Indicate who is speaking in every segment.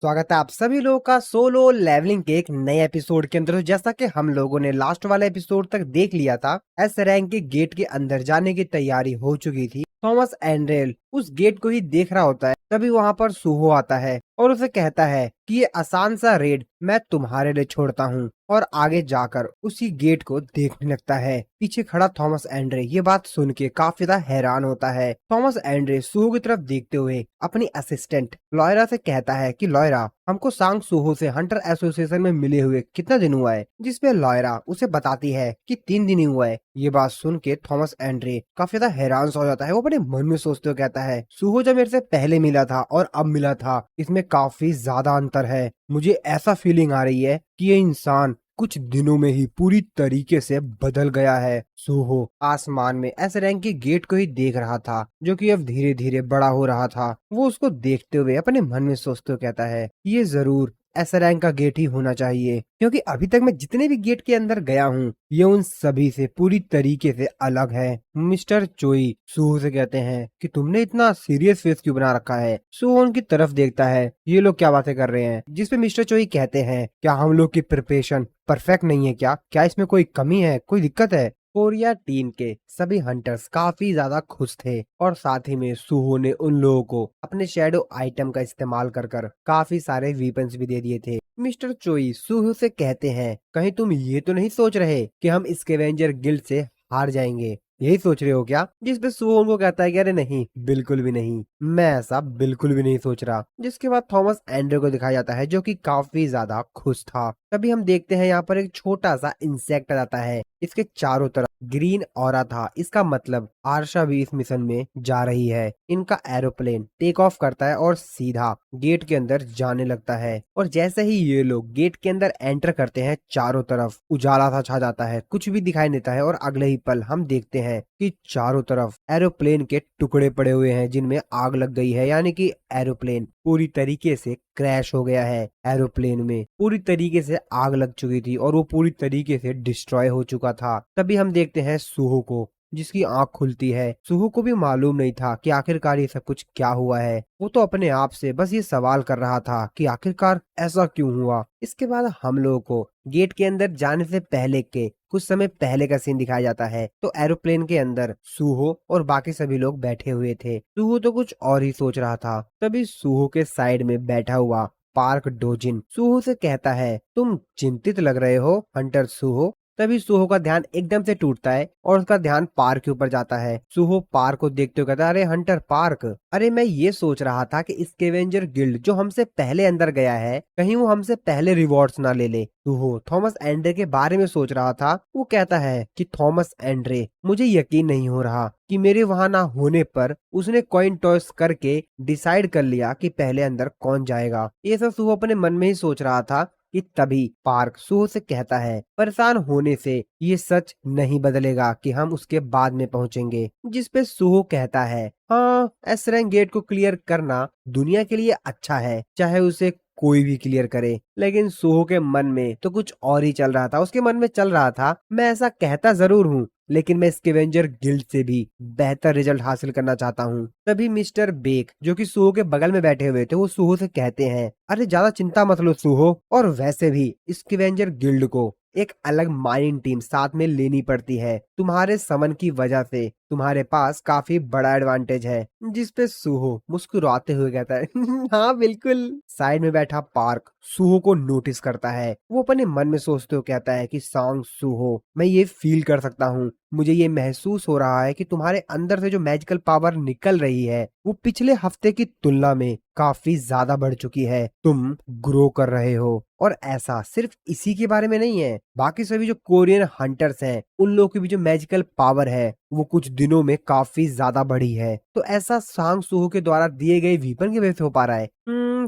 Speaker 1: स्वागत है आप सभी लोगों का सोलो लेवलिंग के एक नए एपिसोड के अंदर। तो जैसा कि हम लोगों ने लास्ट वाले एपिसोड तक देख लिया था, एस रैंक के गेट के अंदर जाने की तैयारी हो चुकी थी। थॉमस एंड्रेल उस गेट को ही देख रहा होता है, तभी वहां पर सूहो आता है और उसे कहता है कि ये आसान सा रेड मैं तुम्हारे लिए छोड़ता हूँ, और आगे जाकर उसी गेट को देखने लगता है। पीछे खड़ा थॉमस एंड्रे ये बात सुन के काफी ज्यादा हैरान होता है। थॉमस एंड्रे सूहो की तरफ देखते हुए अपनी असिस्टेंट लॉयरा से कहता है कि लॉयरा, हमको सांग सूहो से हंटर एसोसिएशन में मिले हुए कितना दिन हुआ है, जिसपे लॉयरा उसे बताती है कि 3 दिन ही हुआ है। ये बात सुन के थॉमस एंड्रे काफी ज्यादा हैरान हो जाता है। वो अपने मन में सोचते हुए कहता है, सूहो जब मेरे से पहले मिला था और अब मिला था, इसमें काफी ज्यादा अंतर है। मुझे ऐसा फीलिंग आ रही है कि ये इंसान कुछ दिनों में ही पूरी तरीके से बदल गया है। सूहो आसमान में एस रैंक के गेट को ही देख रहा था, जो कि अब धीरे धीरे बड़ा हो रहा था। वो उसको देखते हुए अपने मन में सोचते हुए कहता है, ये जरूर एस रैंक का गेट ही होना चाहिए, क्योंकि अभी तक मैं जितने भी गेट के अंदर गया हूँ, ये उन सभी से पूरी तरीके से अलग है। मिस्टर चोई सूहो से कहते हैं कि तुमने इतना सीरियस फेस क्यों बना रखा है। सूहो उनकी तरफ देखता है, ये लोग क्या बातें कर रहे हैं, जिसपे मिस्टर चोई कहते हैं, क्या हम लोग की प्रिपरेशन परफेक्ट नहीं है क्या? क्या इसमें कोई कमी है, कोई दिक्कत है? कोरिया टीम के सभी हंटर्स काफी ज्यादा खुश थे, और साथ ही में सूहो ने उन लोगों को अपने शैडो आइटम का इस्तेमाल कर कर काफी सारे वीपन्स भी दे दिए थे। मिस्टर चोई सूहो से कहते हैं, कहीं तुम ये तो नहीं सोच रहे कि हम स्कैवेंजर गिल्ड से हार जाएंगे? यही सोच रहे हो क्या? जिसपे सूहो उनको कहता है कि अरे नहीं, बिल्कुल भी नहीं, मैं ऐसा बिल्कुल भी नहीं सोच रहा। जिसके बाद थॉमस एंड्रे को दिखाया जाता है, जो कि काफी ज्यादा खुश था। तभी हम देखते हैं यहाँ पर एक छोटा सा इंसेक्ट आता है। इसके चारों तरफ ग्रीन ऑरा था, इसका मतलब आर्शा भी इस मिशन में जा रही है। इनका एरोप्लेन टेक ऑफ करता है और सीधा गेट के अंदर जाने लगता है। और जैसे ही ये लोग गेट के अंदर एंटर करते हैं, चारों तरफ उजाला सा छा जाता है, कुछ भी दिखाई देता है। और अगले ही पल हम देखते हैं कि चारों तरफ एरोप्लेन के टुकड़े पड़े हुए हैं, जिनमें आग लग गई है, यानी कि एरोप्लेन पूरी तरीके से क्रैश हो गया है। एरोप्लेन में पूरी तरीके से आग लग चुकी थी और वो पूरी तरीके से डिस्ट्रॉय हो चुका था। तभी हम देखते हैं सूहो को, जिसकी आंख खुलती है। सूहो को भी मालूम नहीं था कि आखिरकार ये सब कुछ क्या हुआ है। वो तो अपने आप से बस ये सवाल कर रहा था कि आखिरकार ऐसा क्यों हुआ। इसके बाद हम लोगों को गेट के अंदर जाने से पहले के कुछ समय पहले का सीन दिखाया जाता है। तो एरोप्लेन के अंदर सूहो और बाकी सभी लोग बैठे हुए थे। सूहो तो कुछ और ही सोच रहा था। तभी सूहो के साइड में बैठा हुआ पार्क डोजिन सूहो से कहता है, तुम चिंतित लग रहे हो हंटर सूहो। तभी सूहो का ध्यान एकदम से टूटता है और उसका ध्यान पार्क के ऊपर जाता है। सूहो पार्क को देखते हुए कहता है, अरे हंटर पार्क, अरे मैं ये सोच रहा था कि स्कैवेंजर गिल्ड जो हमसे पहले अंदर गया है, कहीं वो हमसे पहले रिवॉर्ड्स ना ले ले। सूहो थॉमस एंड्रे के बारे में सोच रहा था। वो कहता है कि थॉमस एंड्रे, मुझे यकीन नहीं हो रहा कि मेरे वहां ना होने पर उसने कॉइन टॉस करके डिसाइड कर लिया कि पहले अंदर कौन जाएगा। ये सब सूहो अपने मन में ही सोच रहा था कि तभी पार्क सूहो से कहता है, परेशान होने से ये सच नहीं बदलेगा कि हम उसके बाद में पहुंचेंगे। जिसपे सूहो कहता है, हाँ, एस रैंक गेट को क्लियर करना दुनिया के लिए अच्छा है, चाहे उसे कोई भी क्लियर करे। लेकिन सूहो के मन में तो कुछ और ही चल रहा था। उसके मन में चल रहा था, मैं ऐसा कहता जरूर हूँ, लेकिन मैं स्कैवेंजर गिल्ड से भी बेहतर रिजल्ट हासिल करना चाहता हूँ। तभी मिस्टर बेक, जो कि सूहो के बगल में बैठे हुए थे, वो सूहो से कहते हैं, अरे ज्यादा चिंता मत लो सूहो, और वैसे भी स्कैवेंजर गिल्ड को एक अलग माइनिंग टीम साथ में लेनी पड़ती है। तुम्हारे समन की वजह से तुम्हारे पास काफी बड़ा एडवांटेज है। जिसपे सूहो मुस्कुराते हुए कहता है, हाँ बिल्कुल। साइड में बैठा पार्क सूहो को नोटिस करता है। वो अपने मन में सोचते हुए कहता है कि सांग सूहो, मैं ये फील कर सकता हूँ, मुझे ये महसूस हो रहा है कि तुम्हारे अंदर से जो मैजिकल पावर निकल रही है, वो पिछले हफ्ते की तुलना में काफी ज्यादा बढ़ चुकी है। तुम ग्रो कर रहे हो। और ऐसा सिर्फ इसी के बारे में नहीं है, बाकी सभी जो कोरियन हंटर्स हैं, उन लोगों की भी जो मैजिकल पावर है, वो कुछ दिनों में काफी ज्यादा बढ़ी है। तो ऐसा सांग सूहो के द्वारा दिए गए वीपन की वजह से हो पा रहा है।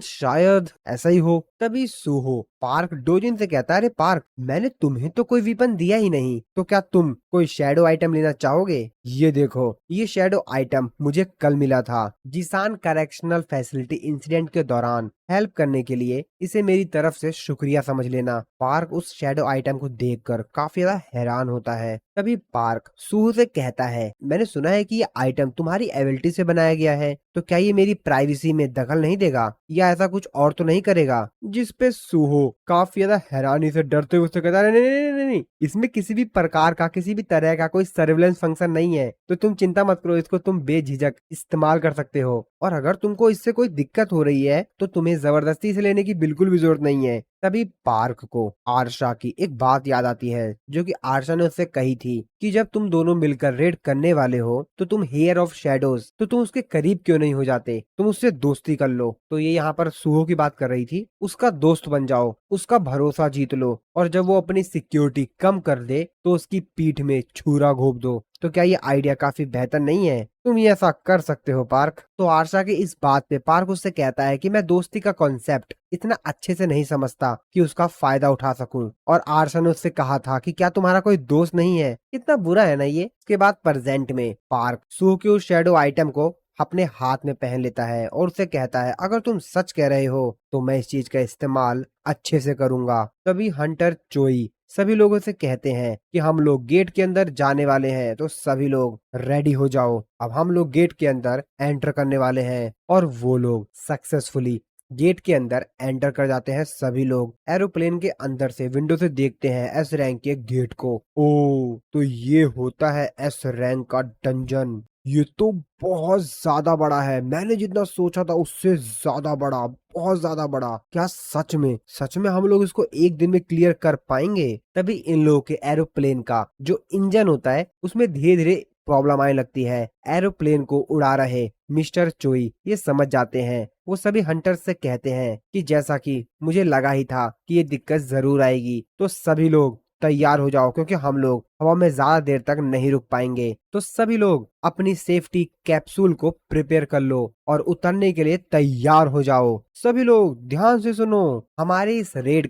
Speaker 1: शायद ऐसा ही हो। तभी सूहो पार्क डोजिन से कहता है, अरे पार्क, मैंने तुम्हें तो कोई वीपन दिया ही नहीं, तो क्या तुम कोई शैडो आइटम लेना चाहोगे? ये देखो, ये शैडो आइटम मुझे कल मिला था जिसान करेक्शनल फैसिलिटी इंसिडेंट के दौरान। हेल्प करने के लिए इसे मेरी तरफ से शुक्रिया समझ लेना। पार्क उस शैडो आइटम को देखकर काफी ज्यादा हैरान होता है। तभी पार्क सूहो से कहता है, मैंने सुना है कि ये आइटम तुम्हारी एबिलिटी क्वालिटी से बनाया गया है, तो क्या ये मेरी प्राइवेसी में दखल नहीं देगा या ऐसा कुछ और तो नहीं करेगा? जिस पे सूहो काफी ज्यादा हैरानी से डरते हुए उससे कहता है, नहीं नहीं नहीं नहीं नहीं, इसमें किसी भी प्रकार का किसी भी तरह का कोई सर्विलेंस फंक्शन नहीं है, तो तुम चिंता मत करो, इसको तुम बेझिझक इस्तेमाल कर सकते हो। और अगर तुमको इससे कोई दिक्कत हो रही है तो तुम्हें जबरदस्ती इसे लेने की बिल्कुल भी जरूरत नहीं है। तभी पार्क को आरशा की एक बात याद आती है, जो कि आरशा ने उससे कही थी कि जब तुम दोनों मिलकर रेड करने वाले हो तो तुम हेयर ऑफ शेडोज, तो तुम उसके करीब क्यों नहीं हो जाते, तुम उससे दोस्ती कर लो। तो ये यहाँ पर सुहो की बात कर रही थी, उसका दोस्त बन जाओ, उसका भरोसा जीत लो, और जब वो अपनी सिक्योरिटी कम कर दे तो उसकी पीठ में छुरा घोंप दो। तो क्या ये आइडिया काफी बेहतर नहीं है? तुम ये ऐसा कर सकते हो पार्क। तो आरशा की इस बात पे पार्क उससे कहता है कि मैं दोस्ती का कॉन्सेप्ट इतना अच्छे से नहीं समझता कि उसका फायदा उठा सकूं। और आरशा ने उससे कहा था कि क्या तुम्हारा कोई दोस्त नहीं है? कितना बुरा है ना ये। उसके बाद प्रेजेंट में पार्क सुहो की उस शेडो आइटम को अपने हाथ में पहन लेता है और उससे कहता है, अगर तुम सच कह रहे हो तो मैं इस चीज का इस्तेमाल अच्छे से करूंगा। तभी हंटर चोई सभी लोगों से कहते हैं कि हम लोग गेट के अंदर जाने वाले हैं, तो सभी लोग रेडी हो जाओ, अब हम लोग गेट के अंदर एंटर करने वाले हैं। और वो लोग सक्सेसफुली गेट के अंदर एंटर कर जाते हैं। सभी लोग एरोप्लेन के अंदर से विंडो से देखते हैं एस रैंक के गेट को। ओ, तो ये होता है एस रैंक का डंजन। ये तो बहुत ज्यादा बड़ा है, मैंने जितना सोचा था उससे ज्यादा बड़ा, बहुत ज्यादा बड़ा। क्या सच में हम लोग इसको एक दिन में क्लियर कर पाएंगे? तभी इन लोगों के एरोप्लेन का जो इंजन होता है उसमें धीरे धीरे प्रॉब्लम आने लगती है। एरोप्लेन को उड़ा रहे मिस्टर चोई ये समझ जाते हैं। वो सभी हंटर से कहते हैं कि जैसा कि मुझे लगा ही था कि ये दिक्कत जरूर आएगी, तो सभी लोग तैयार हो जाओ, क्योंकि हम लोग हवा में ज्यादा देर तक नहीं रुक पाएंगे। तो सभी लोग अपनी सेफ्टी कैप्सूल को प्रिपेयर कर लो और उतरने के लिए तैयार हो जाओ। सभी लोग ध्यान से सुनो, हमारे इस रेड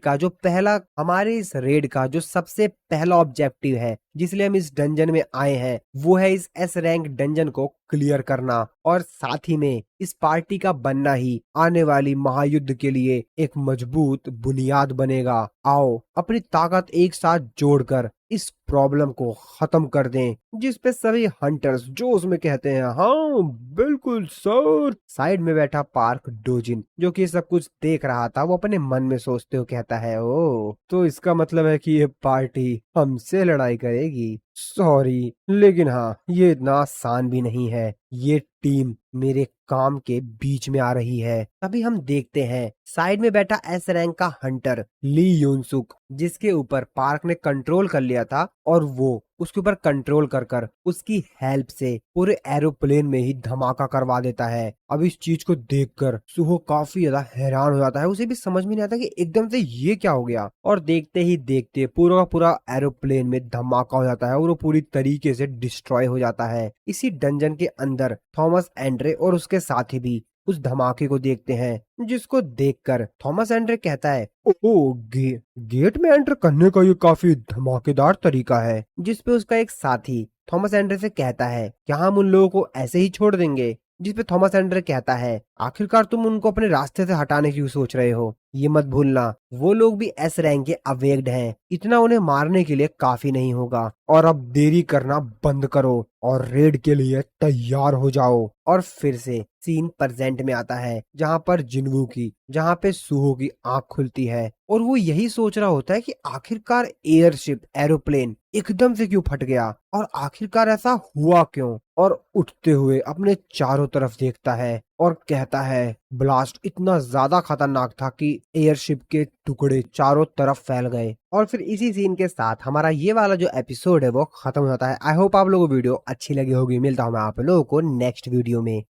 Speaker 1: का जो सबसे पहला ऑब्जेक्टिव है, जिसलिए हम इस डंजन में आए हैं, वो है इस एस रैंक डंजन को क्लियर करना, और साथ ही में इस पार्टी का बनना ही आने वाली महायुद्ध के लिए एक मजबूत बुनियाद बनेगा। आओ अपनी ताकत एक साथ जोड़कर इस प्रॉब्लम को खत्म कर दें। जिस पे सभी हंटर्स जोश में कहते हैं, हाँ बिल्कुल सर। साइड में बैठा पार्क डोजिन, जो कि सब कुछ देख रहा था, वो अपने मन में सोचते हुए कहता है, ओ तो इसका मतलब है कि ये पार्टी हमसे लड़ाई करेगी। सॉरी, लेकिन हाँ ये इतना आसान भी नहीं है, ये टीम मेरे काम के बीच में आ रही है। तभी हम देखते हैं साइड में बैठा एस रैंक का हंटर ली यूनसुक, जिसके ऊपर पार्क ने कंट्रोल कर लिया था, और वो उसके ऊपर कंट्रोल कर कर उसकी हेल्प से पूरे एरोप्लेन में ही धमाका करवा देता है। अब इस चीज को देखकर सुहो काफी ज्यादा हैरान हो जाता है, उसे भी समझ में नहीं आता कि एकदम से ये क्या हो गया। और देखते ही देखते पूरा का पूरा एरोप्लेन में धमाका हो जाता है और वो पूरी तरीके से डिस्ट्रॉय हो जाता है। इसी डंजन के अंदर थॉमस एंड्रे और उसके साथी भी उस धमाके को देखते हैं, जिसको देखकर थॉमस एंड्रे कहता है, ओ गेट में एंटर करने का ये काफी धमाकेदार तरीका है। जिस पे उसका एक साथी थॉमस एंड्रे से कहता है, क्या हम उन लोगों को ऐसे ही छोड़ देंगे? जिस पे थॉमस एंड्रे कहता है, आखिरकार तुम उनको अपने रास्ते से हटाने की सोच रहे हो? ये मत भूलना वो लोग भी एस रैंक के अवेक्ड हैं, इतना उन्हें मारने के लिए काफी नहीं होगा। और अब देरी करना बंद करो और रेड के लिए तैयार हो जाओ। और फिर से सीन प्रेजेंट में आता है, जहाँ पे सुहो की आंख खुलती है और वो यही सोच रहा होता है कि आखिरकार एयरशिप एरोप्लेन एकदम से क्यों फट गया और आखिरकार ऐसा हुआ क्यों। और उठते हुए अपने चारों तरफ देखता है और कहता है, ब्लास्ट इतना ज्यादा खतरनाक था कि एयरशिप के टुकड़े चारों तरफ फैल गए। और फिर इसी सीन के साथ हमारा ये वाला जो एपिसोड है वो खत्म हो जाता है। आई होप आप लोगों को वीडियो अच्छी लगी होगी। मिलता हूँ मैं आप लोगों को नेक्स्ट वीडियो में।